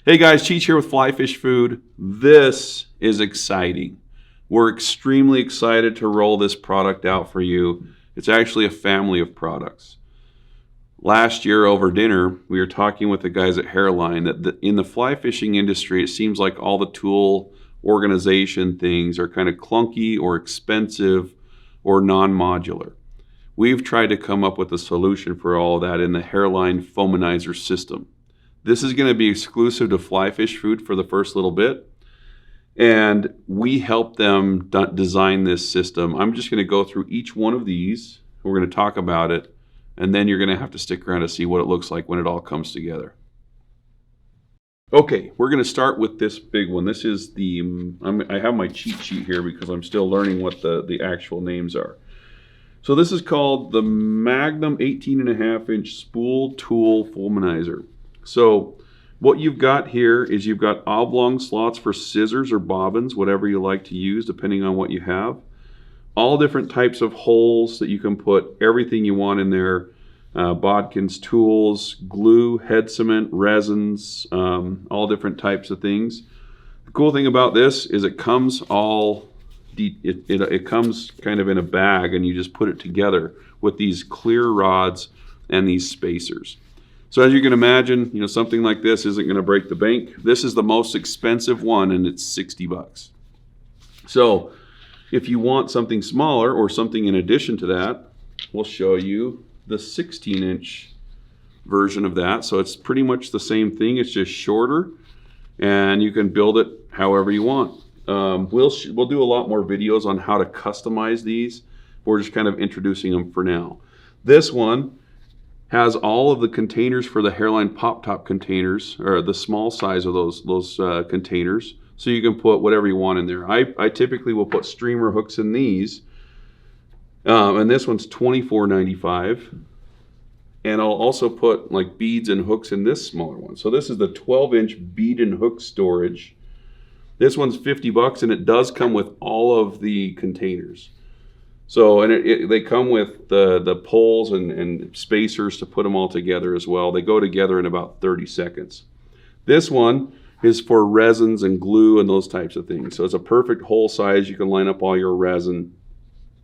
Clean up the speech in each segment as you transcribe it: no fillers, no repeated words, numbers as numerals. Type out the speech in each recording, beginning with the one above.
Hey guys, Cheech here with Fly Fish Food. This is exciting. We're extremely excited to roll this product out for you. It's actually a family of products. Last year over dinner, we were talking with the guys at Hareline that in the fly fishing industry, it seems like all the tool organization things are kind of clunky or expensive or non-modular. We've tried to come up with a solution for all of that in the Hareline Foamanizer system. This is going to be exclusive to Fly Fish Food for the first little bit, and we helped them design this system. I'm just going to go through each one of these. We're going to talk about it, and then you're going to have to stick around to see what it looks like when it all comes together. Okay, we're going to start with this big one. This is I have my cheat sheet here because I'm still learning what the actual names are. So this is called the Magnum 18.5-inch spool tool Foamanizer. So what you've got here is you've got oblong slots for scissors or bobbins, whatever you like to use depending on what you have. All different types of holes that you can put everything you want in there. Bodkins tools, glue, head cement, resins, all different types of things. The cool thing about this is it comes it comes kind of in a bag, and you just put it together with these clear rods and these spacers. So as you can imagine, something like this isn't going to break the bank. This is the most expensive one, and it's 60 bucks. So if you want something smaller or something in addition to that, we'll show you the 16-inch version of that. So it's pretty much the same thing. It's just shorter, and you can build it however you want. We'll do a lot more videos on how to customize these. We're just kind of introducing them for now. This one has all of the containers for the Hareline pop top containers, or the small size of those containers, so you can put whatever you want in there. I typically will put streamer hooks in these, and this one's $24.95, and I'll also put like beads and hooks in this smaller one. So this is the 12-inch bead and hook storage. This one's 50 bucks, and it does come with all of the containers. So, and they come with the poles and spacers to put them all together as well. They go together in about 30 seconds. This one is for resins and glue and those types of things. So it's a perfect hole size. You can line up all your resin.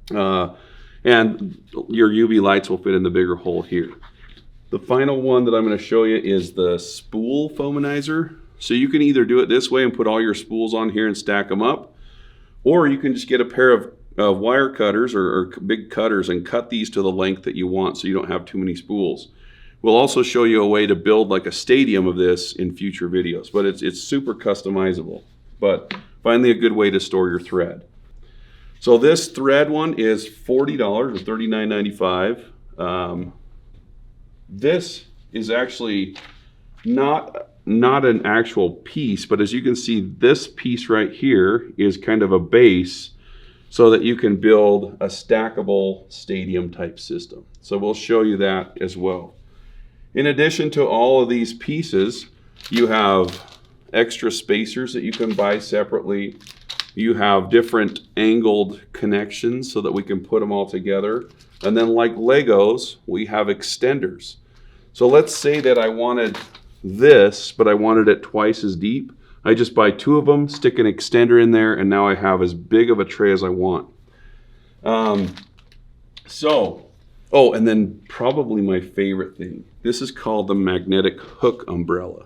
And your UV lights will fit in the bigger hole here. The final one that I'm going to show you is the spool Foamanizer. So you can either do it this way and put all your spools on here and stack them up, or you can just get a pair of wire cutters or big cutters and cut these to the length that you want so you don't have too many spools. We'll also show you a way to build like a stadium of this in future videos, but it's super customizable. But finally, a good way to store your thread. So this thread one is $40 or $39.95. This is actually not an actual piece, but as you can see, this piece right here is kind of a base so that you can build a stackable stadium type system. So we'll show you that as well. In addition to all of these pieces, you have extra spacers that you can buy separately. You have different angled connections so that we can put them all together. And then like Legos, we have extenders. So let's say that I wanted this, but I wanted it twice as deep. I just buy two of them, stick an extender in there, and now I have as big of a tray as I want. And then probably my favorite thing. This is called the magnetic hook umbrella.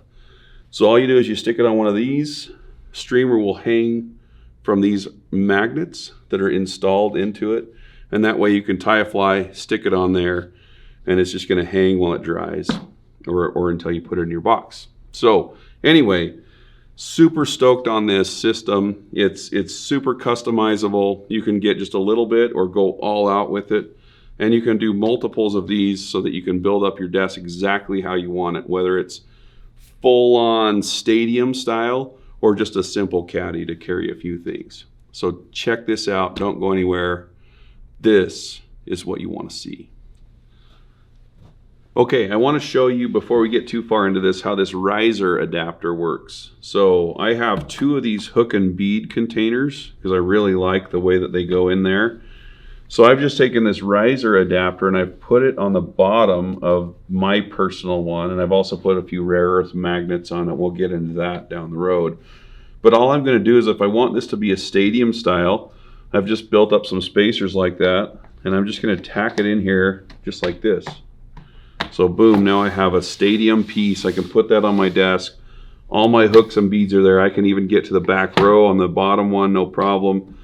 So all you do is you stick it on one of these. Streamer will hang from these magnets that are installed into it, and that way you can tie a fly, stick it on there, and it's just going to hang while it dries, or until you put it in your box. So anyway, super stoked on this system. It's super customizable. You can get just a little bit or go all out with it, and you can do multiples of these so that you can build up your desk exactly how you want it, whether it's full-on stadium style or just a simple caddy to carry a few things. So check this out. Don't go anywhere. This is what you want to see. Okay, I want to show you, before we get too far into this, how this riser adapter works. So I have two of these hook and bead containers because I really like the way that they go in there. So I've just taken this riser adapter and I've put it on the bottom of my personal one, and I've also put a few rare earth magnets on it. We'll get into that down the road. But all I'm going to do is, if I want this to be a stadium style, I've just built up some spacers like that, and I'm just going to tack it in here just like this. So boom, now I have a stadium piece. I can put that on my desk. All my hooks and beads are there. I can even get to the back row on the bottom one, no problem.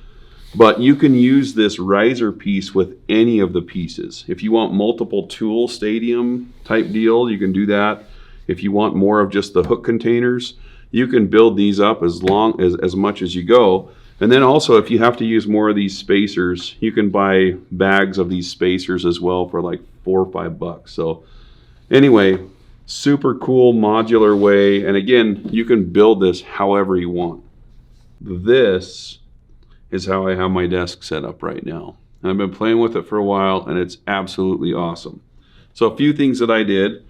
But you can use this riser piece with any of the pieces. If you want multiple tool stadium type deal, you can do that. If you want more of just the hook containers, you can build these up as much as you go. And then also, if you have to use more of these spacers, you can buy bags of these spacers as well for like $4 or $5. So anyway, super cool modular way. And again, you can build this however you want. This is how I have my desk set up right now. And I've been playing with it for a while, and it's absolutely awesome. So a few things that I did.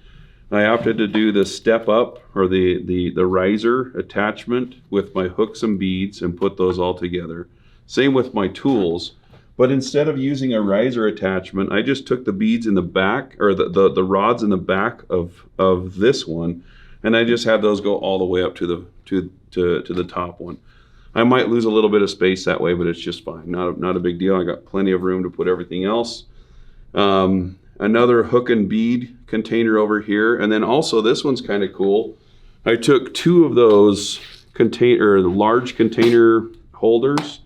I opted to do the step up, or the riser attachment with my hooks and beads, and put those all together. Same with my tools, but instead of using a riser attachment, I just took the beads in the back, or the rods in the back of this one, and I just had those go all the way up to the top one. I might lose a little bit of space that way, but it's just fine. Not a big deal. I got plenty of room to put everything else. Another hook and bead container over here. And then also this one's kind of cool. I took two of those large container holders,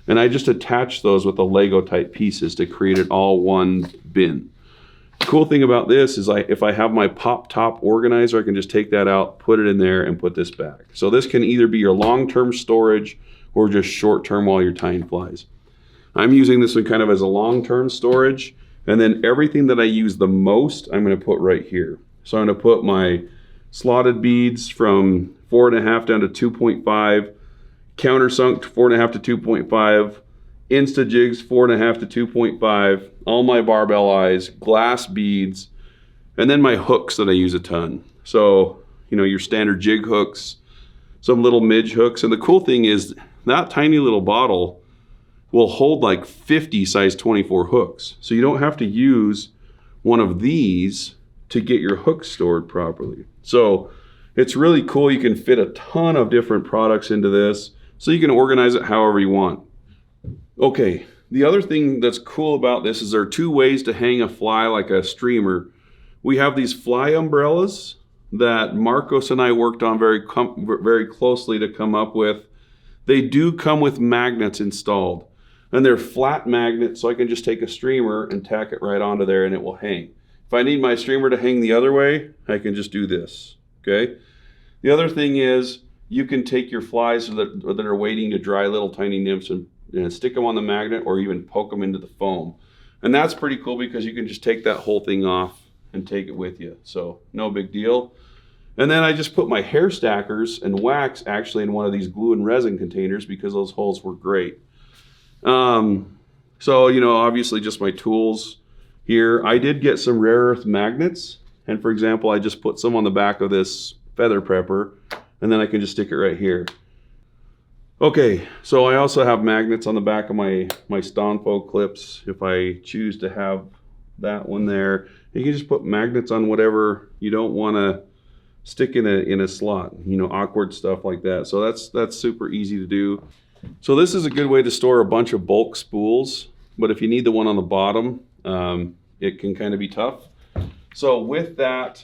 and I just attached those with the Lego type pieces to create it all one bin. The cool thing about this is if I have my pop top organizer, I can just take that out, put it in there, and put this back. So this can either be your long-term storage or just short-term while you're tying flies. I'm using this one kind of as a long-term storage. And then everything that I use the most, I'm going to put right here. So I'm going to put my slotted beads from 4.5 down to 2.5, countersunk to 4.5 to 2.5, insta jigs 4.5 to 2.5, all my barbell eyes, glass beads, and then my hooks that I use a ton. So, you know, your standard jig hooks, some little midge hooks. And the cool thing is that tiny little bottle will hold like 50 size 24 hooks. So you don't have to use one of these to get your hooks stored properly. So it's really cool. You can fit a ton of different products into this, so you can organize it however you want. Okay, the other thing that's cool about this is there are two ways to hang a fly like a streamer. We have these fly umbrellas that Marcos and I worked on very closely to come up with. They do come with magnets installed. And they're flat magnets, so I can just take a streamer and tack it right onto there and it will hang. If I need my streamer to hang the other way, I can just do this, okay? The other thing is you can take your flies that are waiting to dry, little tiny nymphs, and stick them on the magnet or even poke them into the foam. And that's pretty cool because you can just take that whole thing off and take it with you. So no big deal. And then I just put my hair stackers and wax actually in one of these glue and resin containers because those holes were great. So, you know, obviously just my tools here. I did get some rare earth magnets. And for example, I just put some on the back of this feather prepper, and then I can just stick it right here. Okay, so I also have magnets on the back of my Stonfo clips. If I choose to have that one there, you can just put magnets on whatever you don't want to stick in a slot, you know, awkward stuff like that. So that's super easy to do. So this is a good way to store a bunch of bulk spools, but if you need the one on the bottom, it can kind of be tough. So with that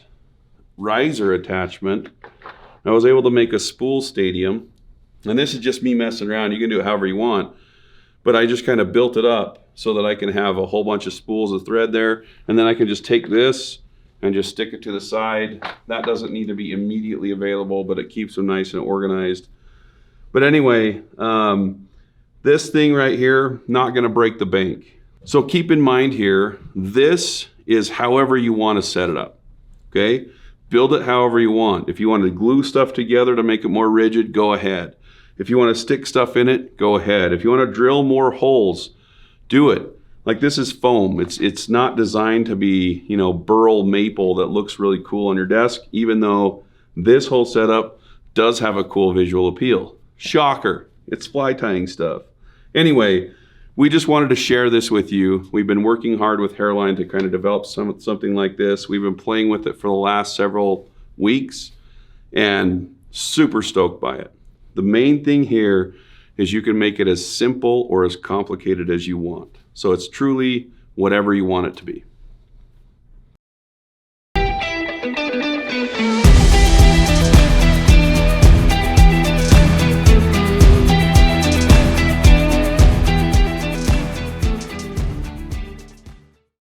riser attachment, I was able to make a spool stadium, and this is just me messing around. You can do it however you want, but I just kind of built it up so that I can have a whole bunch of spools of thread there, and then I can just take this and just stick it to the side. That doesn't need to be immediately available, but it keeps them nice and organized. But anyway, this thing right here, not going to break the bank. So keep in mind here, this is however you want to set it up, okay? Build it however you want. If you want to glue stuff together to make it more rigid, go ahead. If you want to stick stuff in it, go ahead. If you want to drill more holes, do it. Like this is foam. It's not designed to be, you know, burl maple that looks really cool on your desk, even though this whole setup does have a cool visual appeal. Shocker, it's fly tying stuff. Anyway, we just wanted to share this with you. We've been working hard with Hareline to kind of develop something like this. We've been playing with it for the last several weeks and super stoked by it. The main thing here is you can make it as simple or as complicated as you want. So it's truly whatever you want it to be.